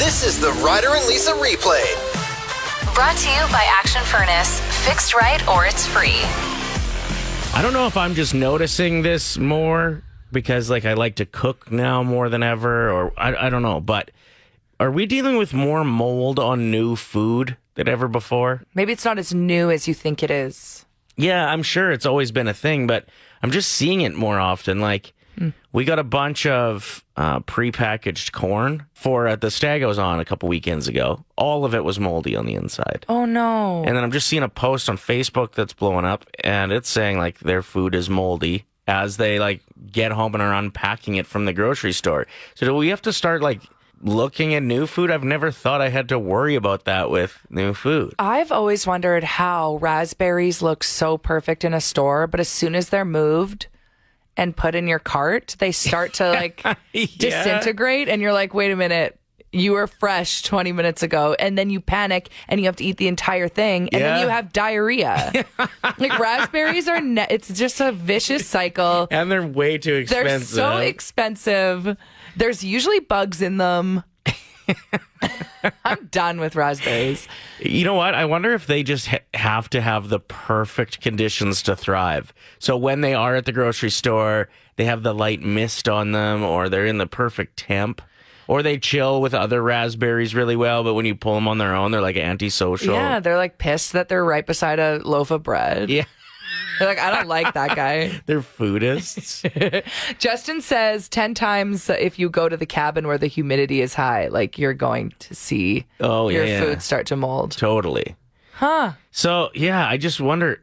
This is the Ryder and Lisa replay. Brought to you by Action Furnace. Fixed right or it's free. I don't know if I'm just noticing this more because, I like to cook now more than ever, or I don't know. But are we dealing with more mold on new food than ever before? Maybe it's not as new as you think it is. Yeah, I'm sure it's always been a thing, but I'm just seeing it more often. We got a bunch of prepackaged corn for the stag I was on a couple weekends ago. All of it was moldy on the inside. Oh, no. And then I'm just seeing a post on Facebook that's blowing up, and it's saying, their food is moldy as they, get home and are unpacking it from the grocery store. So do we have to start, looking at new food? I've never thought I had to worry about that with new food. I've always wondered how raspberries look so perfect in a store, but as soon as they're moved and put in your cart, they start to disintegrate, and you're like, wait a minute, you were fresh 20 minutes ago, and then you panic and you have to eat the entire thing, and then you have diarrhea. Raspberries are it's just a vicious cycle, and they're way too expensive. They're so expensive. There's usually bugs in them. I'm done with raspberries. You know what? I wonder if they just have to have the perfect conditions to thrive. So when they are at the grocery store, they have the light mist on them, or they're in the perfect temp, or they chill with other raspberries really well, but when you pull them on their own, they're antisocial. Yeah, they're pissed that they're right beside a loaf of bread. Yeah. They're I don't like that guy. They're foodists. Justin says 10 times if you go to the cabin where the humidity is high, you're going to see your food start to mold. Totally. Huh. So, yeah, I just wonder,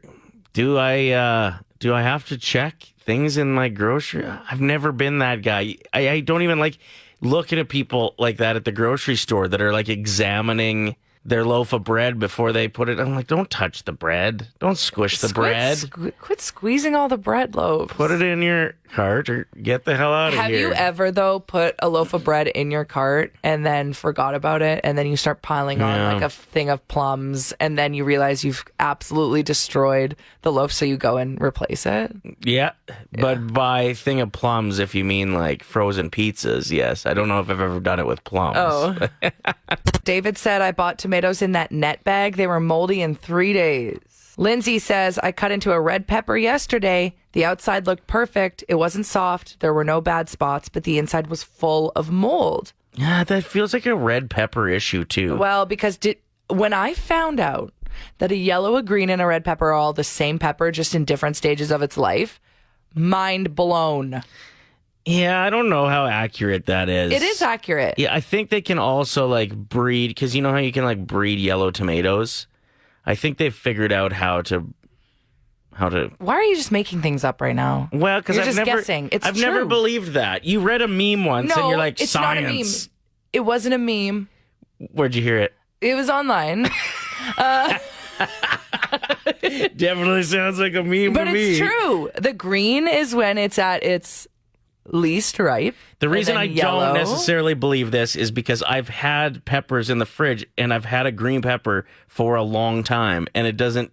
do I have to check things in my grocery? I've never been that guy. I don't even like looking at people like that at the grocery store that are examining their loaf of bread before they put it. I'm don't touch the bread. Don't squish the bread. Quit squeezing all the bread loaves. Put it in your cart or get the hell out of here. Have you ever, though, put a loaf of bread in your cart and then forgot about it, and then you start piling on a thing of plums, and then you realize you've absolutely destroyed the loaf, so you go and replace it? Yeah, but by thing of plums, if you mean frozen pizzas, yes. I don't know if I've ever done it with plums. Oh. David said, I bought tomatoes in that net bag. They were moldy in 3 days. Lindsay says, I cut into a red pepper yesterday. The outside looked perfect. It wasn't soft. There were no bad spots, but the inside was full of mold. Yeah, that feels like a red pepper issue, too. Well, because when I found out that a yellow, a green, and a red pepper are all the same pepper, just in different stages of its life, mind blown. Yeah, I don't know how accurate that is. It is accurate. Yeah, I think they can also breed, because you know how you can breed yellow tomatoes? I think they've figured out how to. Why are you just making things up right now? Well, because I've guessing. It's I've true. never believed that. You read a meme once and you're it's science. not a meme. It wasn't a meme. Where'd you hear it? It was online. Definitely sounds like a meme but to me. It's true. The green is when it's at its least ripe. The reason I yellow. don't necessarily believe this is because I've had peppers in the fridge and I've had a green pepper for a long time and it doesn't.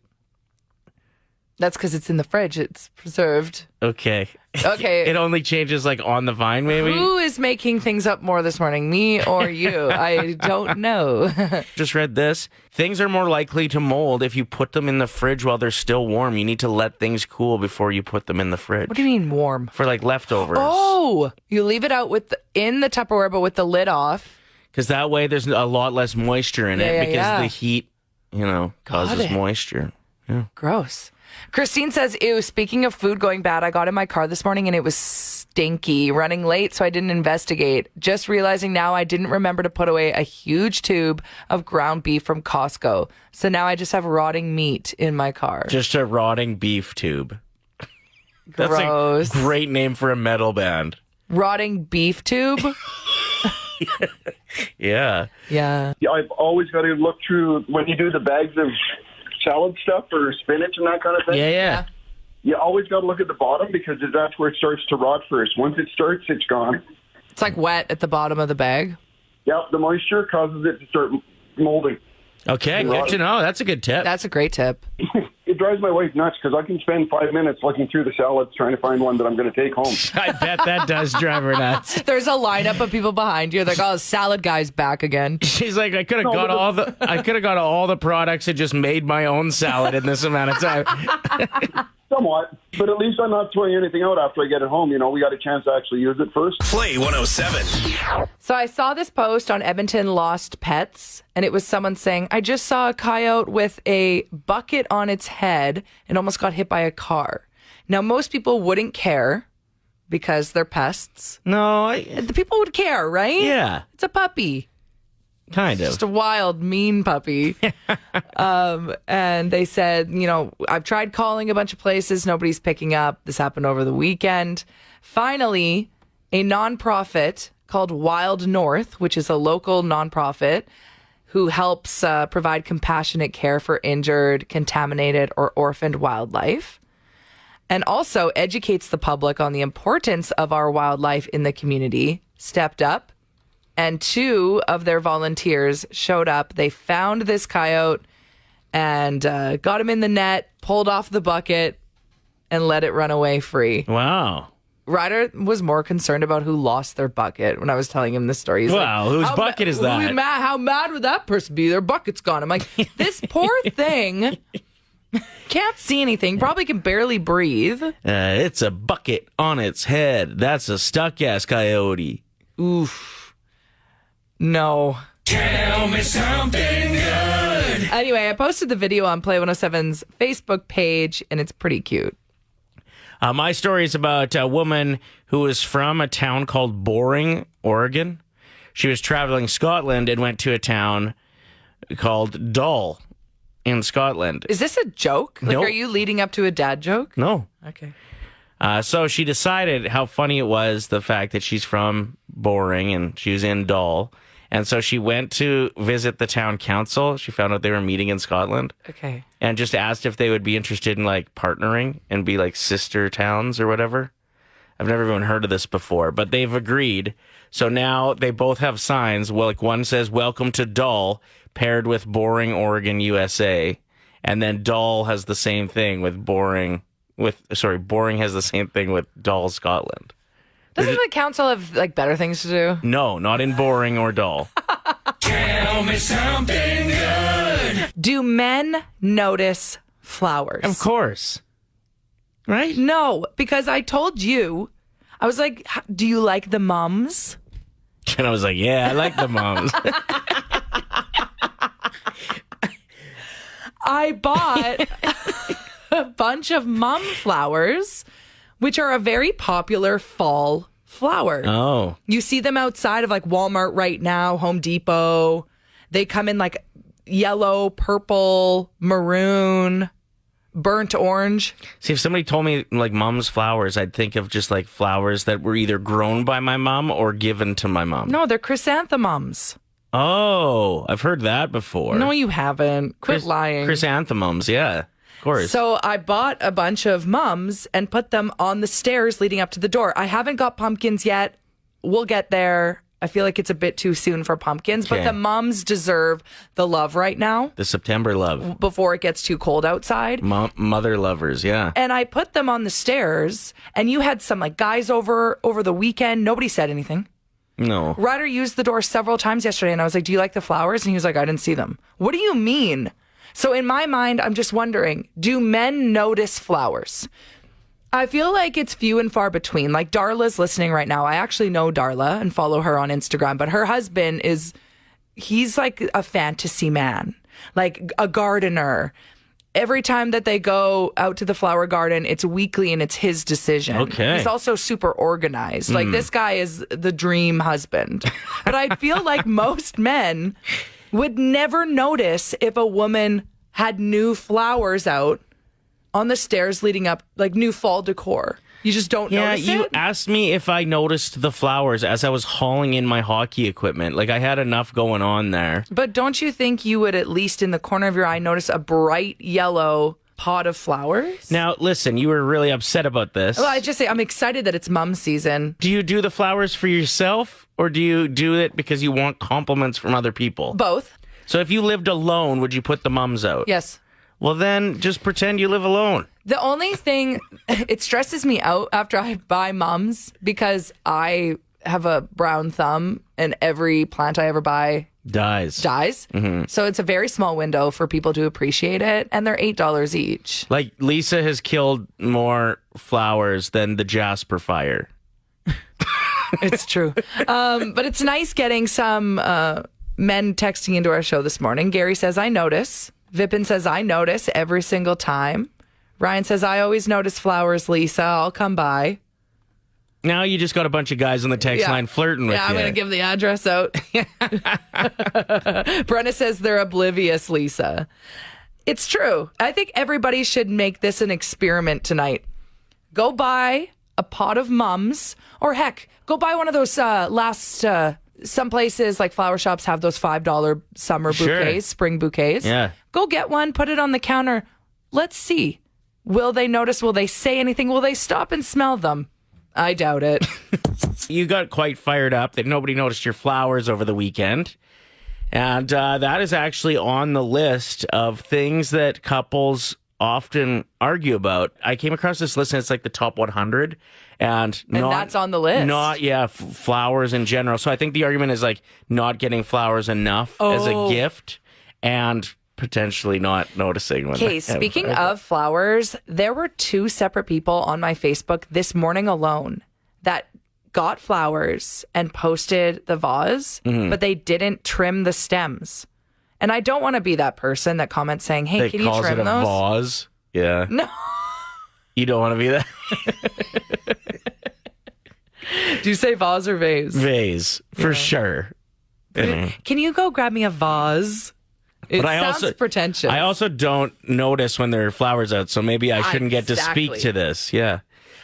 That's because it's in the fridge. It's preserved. Okay. Okay. It only changes on the vine, maybe? Who is making things up more this morning, me or you? I don't know. Just read this. Things are more likely to mold if you put them in the fridge while they're still warm. You need to let things cool before you put them in the fridge. What do you mean warm? For leftovers. Oh, you leave it out in the Tupperware, but with the lid off. Because that way there's a lot less moisture in it because the heat, causes moisture. Yeah. Gross. Christine says, ew, speaking of food going bad, I got in my car this morning and it was stinky. Running late, so I didn't investigate. Just realizing now I didn't remember to put away a huge tube of ground beef from Costco. So now I just have rotting meat in my car. Just a rotting beef tube. That's Gross. a great name for a metal band. Rotting beef tube? Yeah. Yeah. I've always got to look through when you do the bags of salad stuff or spinach and that kind of thing. Yeah. You always got to look at the bottom because that's where it starts to rot first. Once it starts, it's gone. It's wet at the bottom of the bag. Yep, the moisture causes it to start molding. Okay, good to know. That's a good tip. That's a great tip. It's it drives my wife nuts because I can spend 5 minutes looking through the salads trying to find one that I'm going to take home. I bet that does drive her nuts. There's a lineup of people behind you. They're like, oh, salad guy's back again. She's like, I could have got all the products and just made my own salad in this amount of time. Somewhat, but at least I'm not throwing anything out after I get it home. You know, we got a chance to actually use it first. Play 107. So I saw this post on Edmonton Lost Pets, and it was someone saying, I just saw a coyote with a bucket on its head and almost got hit by a car. Now, most people wouldn't care because they're pests. No, The people would care, right? yeah, It's a puppy. kind of. Just a wild, mean puppy. And they said, you know, I've tried calling a bunch of places. Nobody's picking up. This happened over the weekend. Finally, a nonprofit called Wild North, which is a local nonprofit who helps provide compassionate care for injured, contaminated, or orphaned wildlife, and also educates the public on the importance of our wildlife in the community, stepped up. And 2 of their volunteers showed up. They found this coyote and got him in the net, pulled off the bucket, and let it run away free. Wow. Ryder was more concerned about who lost their bucket when I was telling him this story. He's Wow, whose bucket is that? How mad would that person be? Their bucket's gone. I'm like, this poor thing can't see anything, probably can barely breathe. It's a bucket on its head. That's a stuck-ass coyote. Oof. No. Tell me something good. Anyway, I posted the video on Play 107's Facebook page, and it's pretty cute. My story is about a woman who is from a town called Boring, Oregon. She was traveling Scotland and went to a town called Dull in Scotland. Is this a joke? Like, Nope. Are you leading up to a dad joke? No. Okay. So she decided how funny it was, the fact that she's from Boring and she was in Dull. And so she went to visit the town council. She found out they were meeting in Scotland. Okay. And just asked if they would be interested in like partnering and be like sister towns or whatever. I've never even heard of this before, but they've agreed. So now they both have signs. Well, like one says, "Welcome to Dull," paired with Boring, Oregon, USA. And then Dull has the same thing with Boring has the same thing with Dull, Scotland. Doesn't the council have like better things to do? No, not in Boring or Dull. Tell me something good. Do men notice flowers? Of course. Right? No, because I told you, I was like, do you like the mums? And I was like, yeah, I like the moms. I bought a bunch of mum flowers, which are a very popular fall flower. Oh. You see them outside of like Walmart right now, Home Depot. They come in like yellow, purple, maroon, burnt orange. See, if somebody told me like mom's flowers, I'd think of just like flowers that were either grown by my mom or given to my mom. No, they're chrysanthemums. Oh, I've heard that before. No, you haven't. Quit lying. Chrysanthemums, yeah. Of course. So I bought a bunch of mums and put them on the stairs leading up to the door. I haven't got pumpkins yet. We'll get there. I feel like it's a bit too soon for pumpkins, but Okay. the mums deserve the love right now The September love. before it gets too cold outside. Mother lovers, yeah. And I put them on the stairs, and you had some like guys over the weekend. Nobody said anything. No. Ryder used the door several times yesterday, and I was like, do you like the flowers? And he was like, I didn't see them. What do you mean? So in my mind, I'm just wondering, do men notice flowers? I feel like it's few and far between. Like Darla's listening right now. I actually know Darla and follow her on Instagram, but her husband he's like a fantasy man, like a gardener. Every time that they go out to the flower garden, it's weekly and it's his decision. Okay. He's also super organized. Like this guy is the dream husband. But I feel like most men would never notice if a woman had new flowers out on the stairs leading up, like new fall decor. You just don't Yeah, notice you it? asked me if I noticed the flowers as I was hauling in my hockey equipment. Like I had enough going on there. But don't you think you would at least in the corner of your eye notice a bright yellow pot of flowers? Now, listen, you were really upset about this. Well, I just say I'm excited that it's mum season. Do you do the flowers for yourself or do you do it because you want compliments from other people? Both. So if you lived alone, would you put the mums out? Yes. well, then just pretend you live alone. The only thing, it stresses me out after I buy mums because I have a brown thumb and every plant I ever buy Dies. Mm-hmm. So it's a very small window for people to appreciate it, and they're $8 each. Like, Lisa has killed more flowers than the Jasper fire. It's true. But it's nice getting some men texting into our show this morning. Gary says, I notice. Vipin says, I notice every single time. Ryan says, I always notice flowers, Lisa. I'll come by. Now you just got a bunch of guys on the text line flirting with you. Yeah, I'm going to give the address out. Brenna says they're oblivious, Lisa. It's true. I think everybody should make this an experiment tonight. Go buy a pot of mums, or heck, go buy one of those some places like flower shops have those $5 summer bouquets, spring bouquets. Yeah. Go get one, put it on the counter. Let's see. Will they notice? Will they say anything? Will they stop and smell them? I doubt it. You got quite fired up that nobody noticed your flowers over the weekend. And that is actually on the list of things that couples often argue about. I came across this list and it's like the top 100. And that's on the list. Not, flowers in general. So I think the argument is like not getting flowers enough as a gift and potentially not noticing. Okay, speaking of flowers, there were 2 separate people on my Facebook this morning alone that got flowers and posted the vase, but they didn't trim the stems. And I don't want to be that person that comments saying, hey, can you trim those? They calls it a vase? Yeah. No. You don't want to be that? Do you say vase or vase? Vase, for sure. Can you go grab me a vase? It sounds pretentious. I also don't notice when there are flowers out, so maybe I shouldn't get to speak to this. Yeah.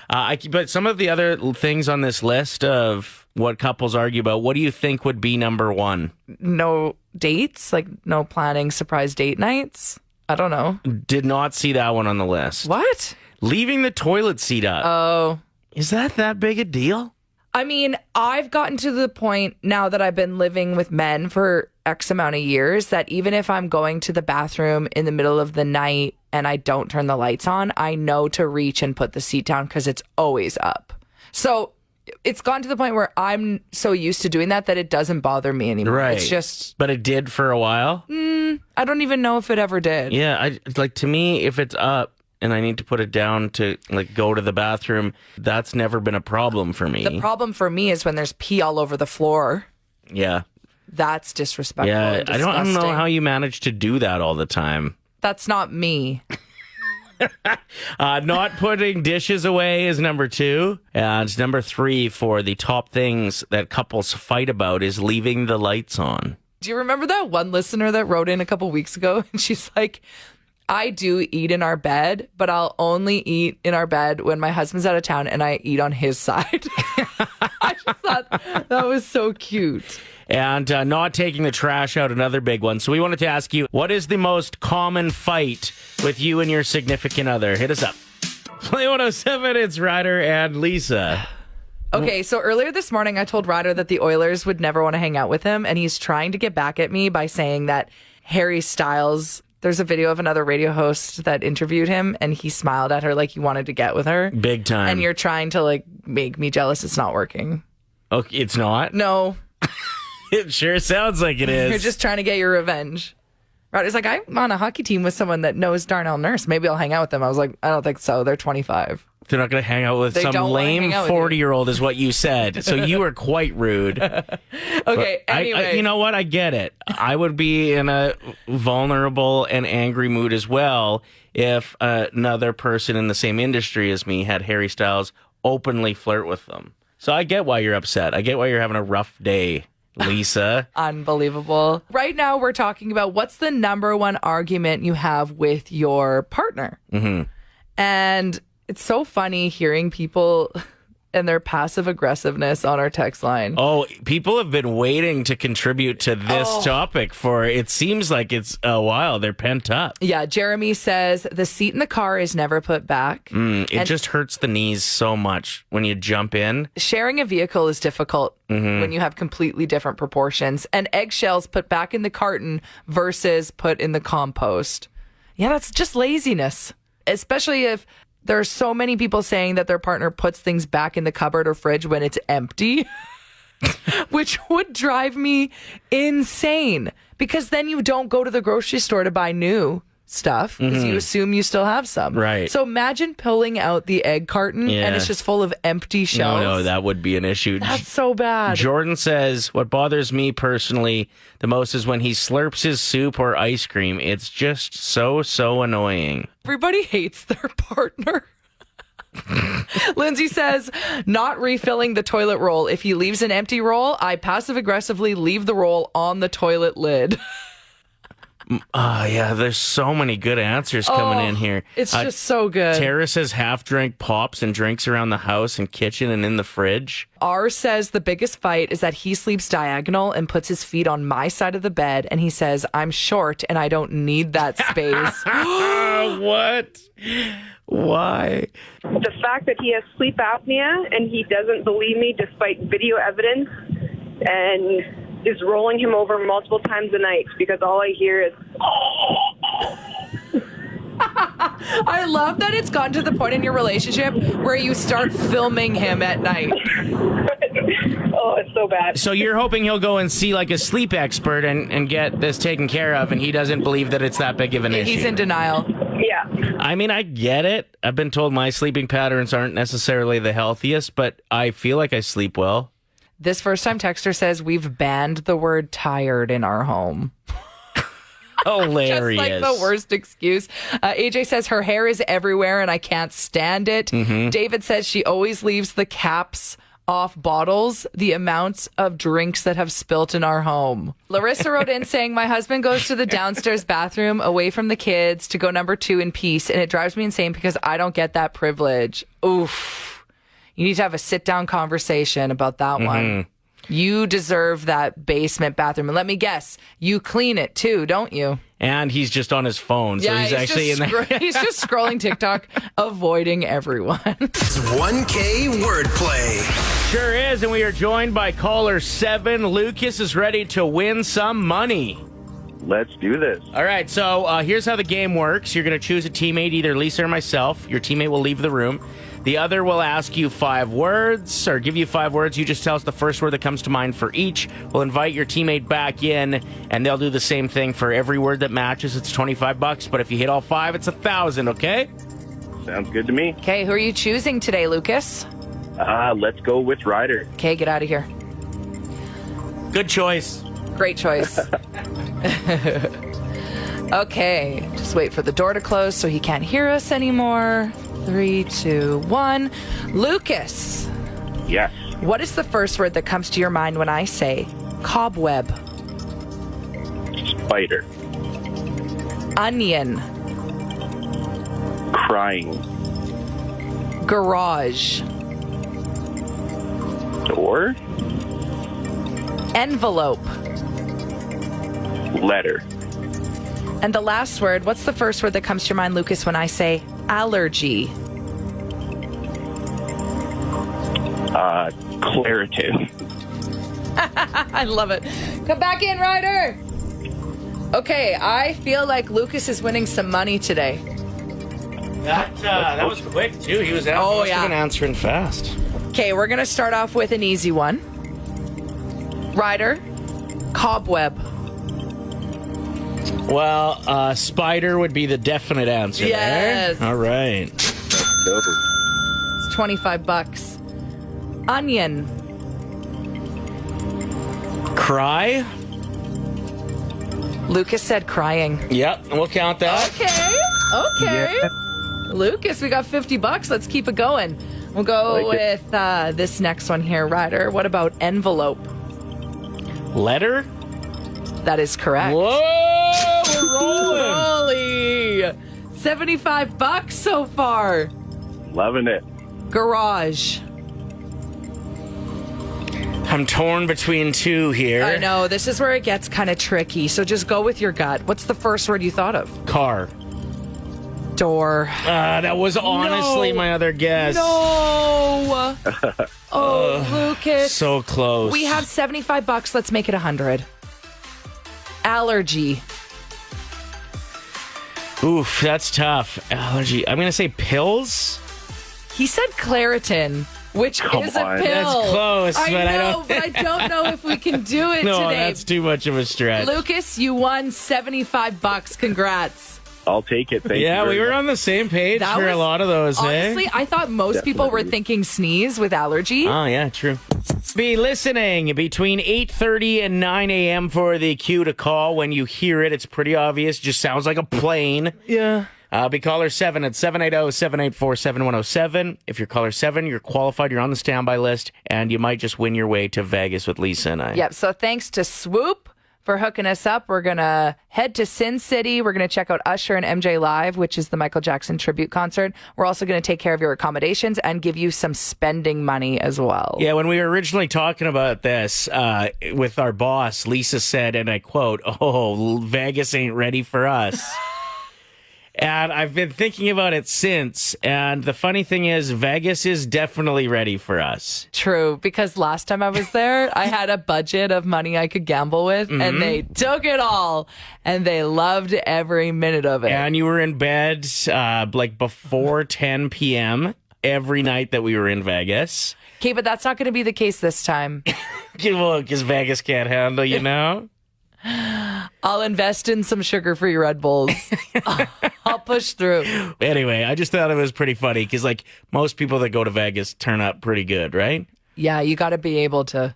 But some of the other things on this list of what couples argue about, what do you think would be number 1? No dates? Like no planning surprise date nights? I don't know. Did not see that one on the list. What? Leaving the toilet seat up. Oh. Is that big a deal? I mean, I've gotten to the point now that I've been living with men for X amount of years that even if I'm going to the bathroom in the middle of the night and I don't turn the lights on, I know to reach and put the seat down because it's always up. So it's gotten to the point where I'm so used to doing that it doesn't bother me anymore. Right. It's just... But it did for a while? I don't even know if it ever did. Yeah, to me, if it's up, and I need to put it down to like go to the bathroom, that's never been a problem for me. The problem for me is when there's pee all over the floor. Yeah. That's disrespectful. Yeah, and I don't know how you manage to do that all the time. That's not me. Not putting dishes away is number 2. And number 3 for the top things that couples fight about is leaving the lights on. Do you remember that one listener that wrote in a couple weeks ago? And she's like, I do eat in our bed, but I'll only eat in our bed when my husband's out of town and I eat on his side. I just thought that was so cute. And not taking the trash out, another big one. So we wanted to ask you, what is the most common fight with you and your significant other? Hit us up. Play 107, it's Ryder and Lisa. Okay, so earlier this morning, I told Ryder that the Oilers would never want to hang out with him, and he's trying to get back at me by saying that Harry Styles... There's a video of another radio host that interviewed him, and he smiled at her like he wanted to get with her. Big time. And you're trying to, like, make me jealous. It's not working. Okay, it's not? No. It sure sounds like it is. You're just trying to get your revenge. Ryder's like, I'm on a hockey team with someone that knows Darnell Nurse. Maybe I'll hang out with them. I was like, I don't think so. They're 25. They're not going to hang out with some lame 40-year-old is what you said. So you were quite rude. Okay, anyway. You know what? I get it. I would be in a vulnerable and angry mood as well if another person in the same industry as me had Harry Styles openly flirt with them. So I get why you're upset. I get why you're having a rough day, Lisa. Unbelievable. Right now, we're talking about what's the number 1 argument you have with your partner. Mm-hmm. And it's so funny hearing people and their passive aggressiveness on our text line. Oh, people have been waiting to contribute to this topic for, it seems like it's a while. They're pent up. Yeah, Jeremy says the seat in the car is never put back. It just hurts the knees so much when you jump in. Sharing a vehicle is difficult when you have completely different proportions. And eggshells put back in the carton versus put in the compost. Yeah, that's just laziness. Especially if there's so many people saying that their partner puts things back in the cupboard or fridge when it's empty, which would drive me insane because then you don't go to the grocery store to buy new stuff because you assume you still have some. Right. So imagine pulling out the egg carton and it's just full of empty shells. No, that would be an issue. That's so bad. Jordan says, what bothers me personally the most is when he slurps his soup or ice cream. It's just so annoying. Everybody hates their partner. Lindsay says, not refilling the toilet roll. If he leaves an empty roll, I passive aggressively leave the roll on the toilet lid. Yeah, there's so many good answers coming in here. It's just so good. Tara says half drink pops and drinks around the house and kitchen and in the fridge. R says the biggest fight is that he sleeps diagonal and puts his feet on my side of the bed. And he says, I'm short and I don't need that space. What? Why? The fact that he has sleep apnea and he doesn't believe me despite video evidence and is rolling him over multiple times a night because all I hear is... I love that it's gotten to the point in your relationship where you start filming him at night. Oh, it's so bad. So you're hoping he'll go and see like a sleep expert and get this taken care of, and he doesn't believe that it's that big of an issue. He's in denial. Yeah. I mean, I get it. I've been told my sleeping patterns aren't necessarily the healthiest, but I feel like I sleep well. This first-time texter says we've banned the word tired in our home. Hilarious. Just like the worst excuse. AJ says her hair is everywhere and I can't stand it. David says she always leaves the caps off bottles, the amounts of drinks that have spilt in our home. Larissa wrote in saying, my husband goes to the downstairs bathroom away from the kids to go number 2 in peace, and it drives me insane because I don't get that privilege. Oof. You need to have a sit-down conversation about that one. You deserve that basement bathroom. And let me guess, you clean it too, don't you? And he's just on his phone, so he's actually in there. He's just scrolling TikTok, avoiding everyone. It's 1K wordplay. Sure is, and we are joined by caller 7. Lucas is ready to win some money. Let's do this. All right, so here's how the game works. You're going to choose a teammate, either Lisa or myself. Your teammate will leave the room. The other will ask you 5 words, or give you 5 words. You just tell us the first word that comes to mind for each. We'll invite your teammate back in, and they'll do the same thing for every word that matches. It's $25, but if you hit all 5, it's $1,000, okay? Sounds good to me. Okay, who are you choosing today, Lucas? Let's go with Ryder. Okay, get out of here. Good choice. Great choice. Okay, just wait for the door to close so he can't hear us anymore. 3, 2, 1. Lucas. Yes. What is the first word that comes to your mind when I say cobweb? Spider. Onion. Crying. Garage. Door. Envelope. Letter. And the last word, what's the first word that comes to your mind, Lucas, when I say allergy? Clarative. I love it. Come back in, Ryder. Okay, I feel like Lucas is winning some money today. That was quick, too. He was answering fast. Okay, we're going to start off with an easy one. Ryder, cobweb. Well, spider would be the definite answer. Yes. There. All right. It's $25. Onion. Cry. Lucas said crying. Yep, we'll count that. Okay. Yeah. Lucas, we got $50. Let's keep it going. We'll go with this next one here, Ryder. What about envelope? Letter. That is correct. Whoa, we're rolling. Holy. $75 so far. Loving it. Garage. I'm torn between 2 here. I know. This is where it gets kind of tricky. So just go with your gut. What's the first word you thought of? Car. Door. That was honestly my other guess. No. Oh, Lucas. So close. We have $75. Let's make it 100. Allergy. Oof, that's tough. Allergy. I'm going to say pills. He said Claritin, which is a on. pill. That's close, I but know, but I don't know if we can do it No, today. that's too much of a stretch. Lucas, you won $75. Congrats. I'll take it. Thank you. Yeah, very we were much. on the same page That for a was- lot of those, Honestly, I thought most people were Definitely. thinking sneeze with allergy. Oh, yeah, true. Be listening between 8:30 and 9 a.m. for the cue to call. When you hear it, it's pretty obvious. Just sounds like a plane. Yeah. Be caller 7 at 780-784-7107. If you're caller 7, you're qualified. You're on the standby list, and you might just win your way to Vegas with Lisa and I. Yep. So thanks to Swoop for hooking us up. We're going to head to Sin City. We're going to check out Usher and MJ Live, which is the Michael Jackson tribute concert. We're also going to take care of your accommodations and give you some spending money as well. Yeah, when we were originally talking about this with our boss, Lisa said, and I quote, "Oh, Vegas ain't ready for us." And I've been thinking about it since. And the funny thing is, Vegas is definitely ready for us. True, because last time I was there, I had a budget of money I could gamble with, and they took it all, and they loved every minute of it. And you were in bed like before 10 p.m. every night that we were in Vegas. Okay, but that's not going to be the case this time. Well, because Vegas can't handle you now. I'll invest in some sugar-free Red Bulls. I'll push through. Anyway, I just thought it was pretty funny because, like, most people that go to Vegas turn up pretty good, right? Yeah, you got to be able to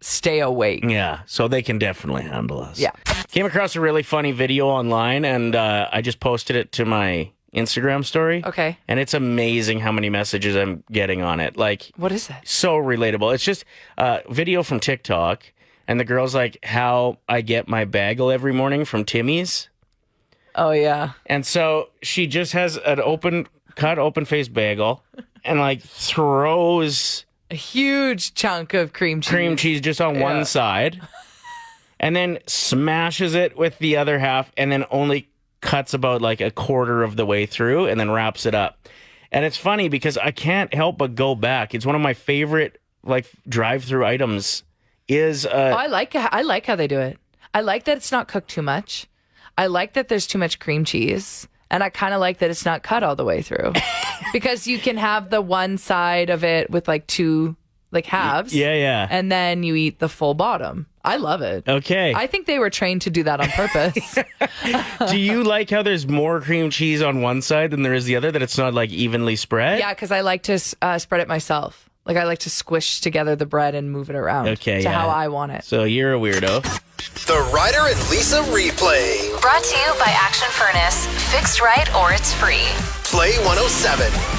stay awake. Yeah, so they can definitely handle us. Yeah. Came across a really funny video online, and I just posted it to my Instagram story. Okay. And it's amazing how many messages I'm getting on it. Like, What is it? so relatable. It's just a video from TikTok, and the girl's like, how I get my bagel every morning from Timmy's. Oh, yeah. And so she just has an open-faced bagel and, like, throws A huge chunk of cream cheese. cream cheese just on one side and then smashes it with the other half and then only cuts about, like, a quarter of the way through and then wraps it up. And it's funny because I can't help but go back. It's one of my favorite, like, drive-through items is... I like how they do it. I like that it's not cooked too much. I like that there's too much cream cheese. And I kind of like that it's not cut all the way through. Because you can have the one side of it with like two like halves. Yeah. And then you eat the full bottom. I love it. Okay. I think they were trained to do that on purpose. Do you like how there's more cream cheese on one side than there is the other, that it's not, like, evenly spread? Yeah, because I like to spread it myself. Like I like to squish together the bread and move it around Okay, to yeah. how I want it. So you're a weirdo. The Ryder and Lisa replay. Brought to you by Action Furnace. Fixed right or it's free. Play 107.